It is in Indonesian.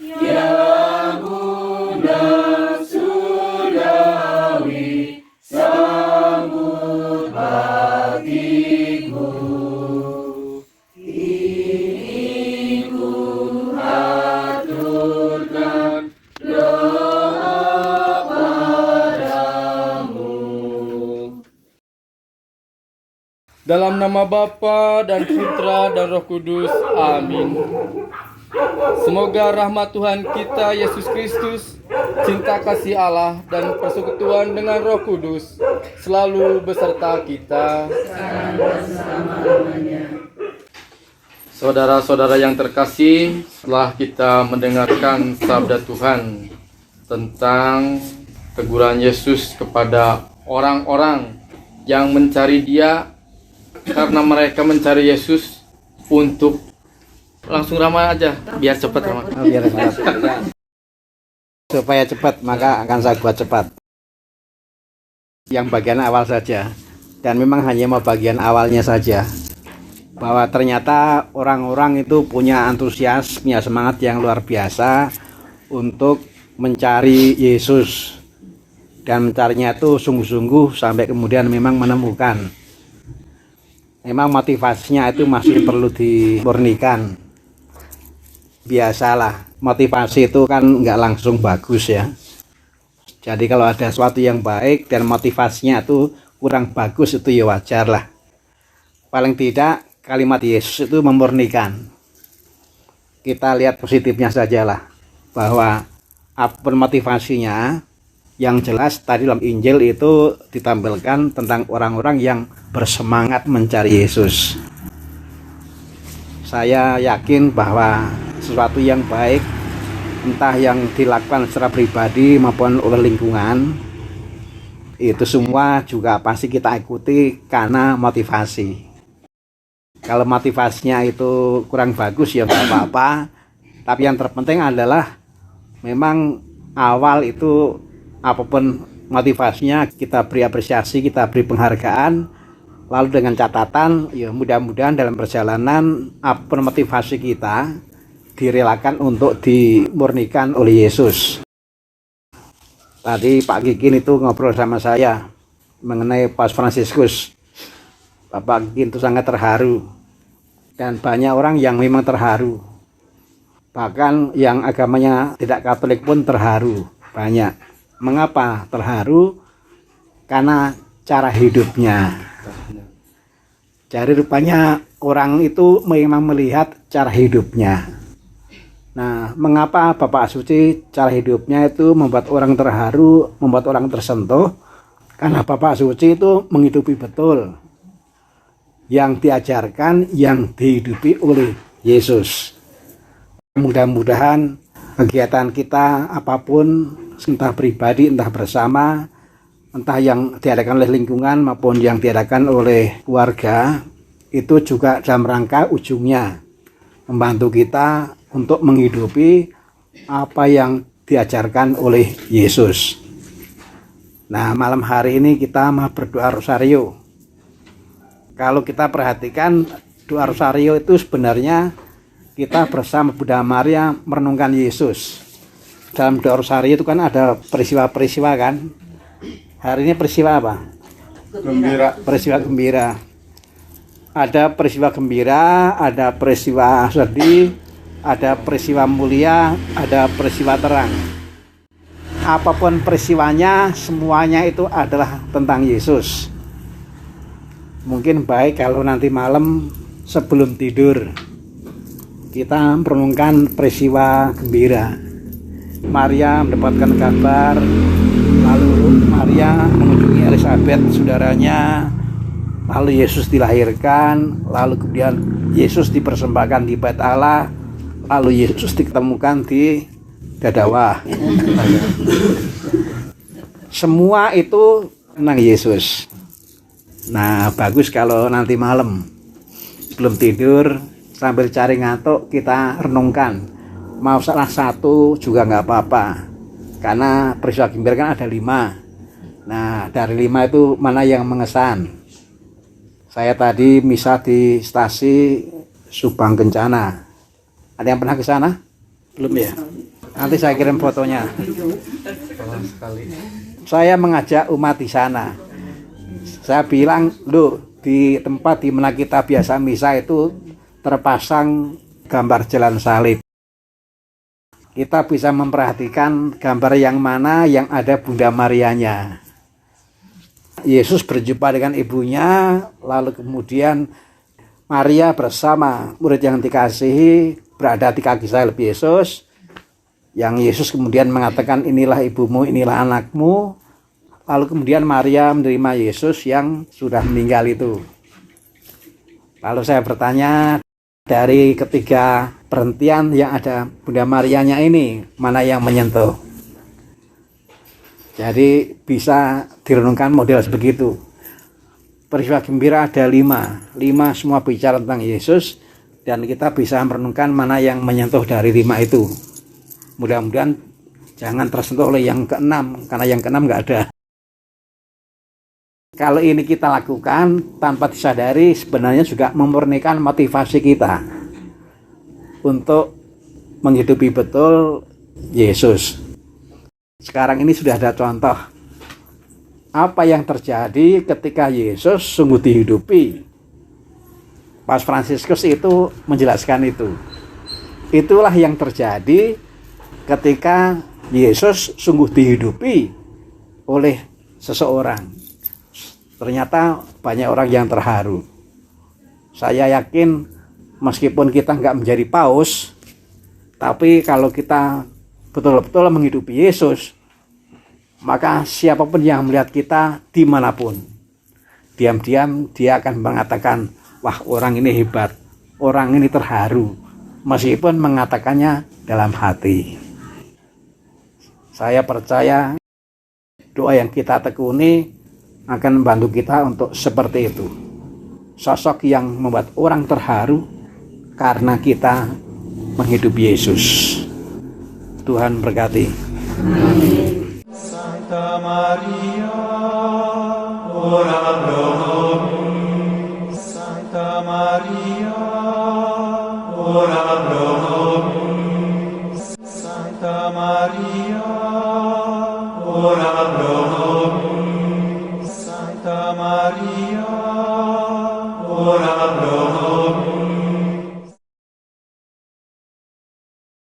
yang muda surgawi, sambut hatiku. Ini ku haturkan doa padamu. Dalam nama Bapa dan Putra dan Roh Kudus. Amin. Semoga rahmat Tuhan kita Yesus Kristus, cinta kasih Allah dan persekutuan dengan Roh Kudus selalu beserta kita. Saudara-saudara yang terkasih, setelah kita mendengarkan sabda Tuhan tentang teguran Yesus kepada orang-orang yang mencari Dia karena mereka mencari Yesus untuk langsung ramai aja, biar cepat ramai. Biar cepat. Supaya cepat, maka akan saya buat cepat. Yang bagian awal saja. Dan memang hanya mau bagian awalnya saja. Bahwa ternyata orang-orang itu punya antusias, punya semangat yang luar biasa untuk mencari Yesus. Dan mencarinya itu sungguh-sungguh sampai kemudian memang menemukan. Memang motivasinya itu masih perlu dimurnikan. Biasalah, motivasi itu kan nggak langsung bagus ya. Jadi kalau ada sesuatu yang baik dan motivasinya itu kurang bagus, itu ya wajar lah. Paling tidak kalimat Yesus itu memurnikan. Kita lihat positifnya sajalah, bahwa apapun motivasinya, yang jelas tadi dalam Injil itu ditampilkan tentang orang-orang yang bersemangat mencari Yesus. Saya yakin bahwa sesuatu yang baik, entah yang dilakukan secara pribadi maupun oleh lingkungan, itu semua juga pasti kita ikuti karena motivasi. Kalau motivasinya itu kurang bagus ya nggak apa-apa, tapi yang terpenting adalah memang awal itu apapun motivasinya kita beri apresiasi, kita beri penghargaan, lalu dengan catatan ya mudah-mudahan dalam perjalanan apapun motivasi kita direlakan untuk dimurnikan oleh Yesus. Tadi Pak Kikin itu ngobrol sama saya mengenai Paus Fransiskus. Bapak Kikin itu sangat terharu, dan banyak orang yang memang terharu. Bahkan yang agamanya tidak Katolik pun terharu, banyak. Mengapa terharu? Karena cara hidupnya. Jadi rupanya orang itu memang melihat cara hidupnya. Nah, mengapa Bapak Suci cara hidupnya itu membuat orang terharu, membuat orang tersentuh? Karena Bapak Suci itu menghidupi betul yang diajarkan, yang dihidupi oleh Yesus. Mudah-mudahan kegiatan kita apapun, entah pribadi, entah bersama, entah yang diadakan oleh lingkungan maupun yang diadakan oleh keluarga, itu juga dalam rangka ujungnya membantu kita untuk menghidupi apa yang diajarkan oleh Yesus. Nah, malam hari ini kita mau berdoa rosario. Kalau kita perhatikan doa rosario itu sebenarnya kita bersama Bunda Maria merenungkan Yesus. Dalam doa rosario itu kan ada peristiwa-peristiwa kan. Hari ini peristiwa apa? Gembira. Peristiwa gembira. Ada peristiwa gembira, ada peristiwa sedih, ada peristiwa mulia, ada peristiwa terang. Apapun peristiwanya, semuanya itu adalah tentang Yesus. Mungkin baik kalau nanti malam sebelum tidur kita merenungkan peristiwa gembira. Maria mendapatkan kabar, lalu Maria mengunjungi Elizabeth saudaranya, lalu Yesus dilahirkan, lalu kemudian Yesus dipersembahkan di Bait Allah, lalu Yesus diketemukan di Dadawah. Semua itu tentang Yesus. Nah, bagus kalau nanti malam sebelum tidur sambil cari ngantuk kita renungkan. Mau salah satu juga nggak apa-apa, karena peristiwa gembira kan ada 5. Nah, dari 5 itu mana yang mengesan? Saya tadi misa di stasi Subang Kencana. Ada yang pernah ke sana? Belum ya? Nanti saya kirim fotonya. Salah sekali. Saya mengajak umat di sana. Saya bilang, loh, di tempat di mana kita biasa misa itu terpasang gambar jalan salib. Kita bisa memperhatikan gambar yang mana yang ada Bunda Marianya. Yesus berjumpa dengan ibunya, lalu kemudian Maria bersama murid yang dikasihi berada di kaki salib Yesus. Yang Yesus kemudian mengatakan, inilah ibumu, inilah anakmu. Lalu kemudian Maria menerima Yesus yang sudah meninggal itu. Lalu saya bertanya, dari ketiga perhentian yang ada Bunda Marianya ini, mana yang menyentuh? Jadi bisa direnungkan model sebegitu. Peristiwa gembira ada 5 semua bicara tentang Yesus, dan kita bisa merenungkan mana yang menyentuh dari 5 itu. Mudah-mudahan jangan tersentuh oleh yang ke-6, karena yang ke-6 nggak ada. Kalau ini kita lakukan tanpa disadari, sebenarnya juga memurnikan motivasi kita untuk menghidupi betul Yesus. Sekarang ini sudah ada contoh apa yang terjadi ketika Yesus sungguh dihidupi. Pas Fransiskus itu menjelaskan itu. Itulah yang terjadi ketika Yesus sungguh dihidupi oleh seseorang. Ternyata banyak orang yang terharu. Saya yakin meskipun kita nggak menjadi paus, tapi kalau kita betul-betul menghidupi Yesus, maka siapapun yang melihat kita dimanapun, diam-diam dia akan mengatakan, wah, orang ini hebat, orang ini terharu, meskipun mengatakannya dalam hati. Saya percaya doa yang kita tekuni akan membantu kita untuk seperti itu. Sosok yang membuat orang terharu karena kita menghidupi Yesus. Tuhan berkati. Santa Maria, ora pro nobis. Santa Maria, ora pro nobis. Santa Maria, ora pro nobis. Santa Maria, ora pro nobis.